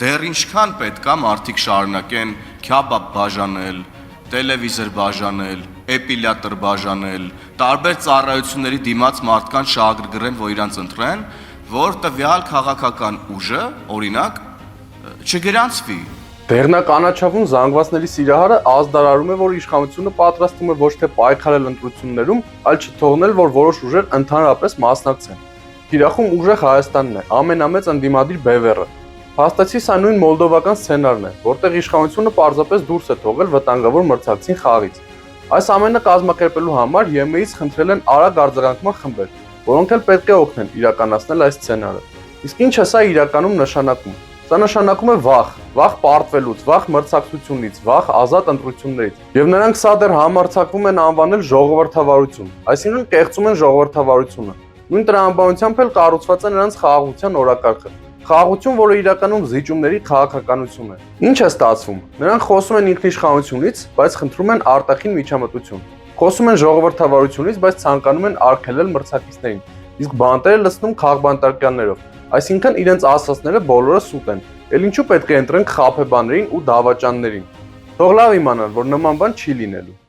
Դեռ ինչքան պետք է մարդիկ շարունակեն քյաբաբ բաժանել, տելևիզոր բաժանել, էպիլյատոր բաժանել, տարբեր ծառայությունների դիմաց մարդկանց շահագրգռեն, որ իրանց ընտրեն, որ տվյալ քաղաքական ուժը, օրինակ, չգրանցվի։ Դեռնա կանաչավուն զանգվածների սիրահարը ազդարարում է, որ իշխանությունը պատրաստվում է ոչ թե պայքարել ընտրություններում, այլ չթողնել, որ որոշ ուժեր ընդհանրապես մասնակցեն։ Թիրախում ուժեղ Հայաստանն է, ամենամեծ ընդդիմադիր բևեռը։ Փաստացի սա նույն մոլդովական սցենարն է, որտեղ իշխանությունը պարզապես դուրս է թողել վտանգավոր մրցակցին խաղից։ Այս ամենը կազմակերպելու համար ԵՄ-ից խնդրել են արագ արձագանքման խմբեր, որոնք էլ պետք է օգնեն իրականացնել այս սցենարը։ Իսկ ինչ է սա իրականում նշանակում։ Սա նշանակում է վախ պարտվելուց, վախ մրցակցությունից, վախ ազատ ընտրություններից։ Եվ նրանք սա դեռ համարձակվում են անվանել ժողովրդավարություն, այսինքն կեղծում են ժողովրդավարությունը։ Նույն տրամաբանությամբ էլ կառուցված է նրանց խաղաղության օրակարգը։ Խաղաղություն, որը իրականում զիջումների քաղաքականություն է։ Ինչ է ստացվում։ Նրանք խոսում են ինքնիշխանությունից, բայց խնդրում են արտաքին միջամտություն։ Խոսում են ժողովրդավարությունից, բայց ցանկանում են արգելել մրցակիցներին։ Իսկ բանտերը լցնում քաղբանտարկյաններով։ Այսինքն իրենց ասածները բոլորը սուտ են։ Էլ ինչու պետք է ընտրենք խաբեբաներին ու դավաճաններին։ Թող լավ իմանան, որ նման բան չի լինելու։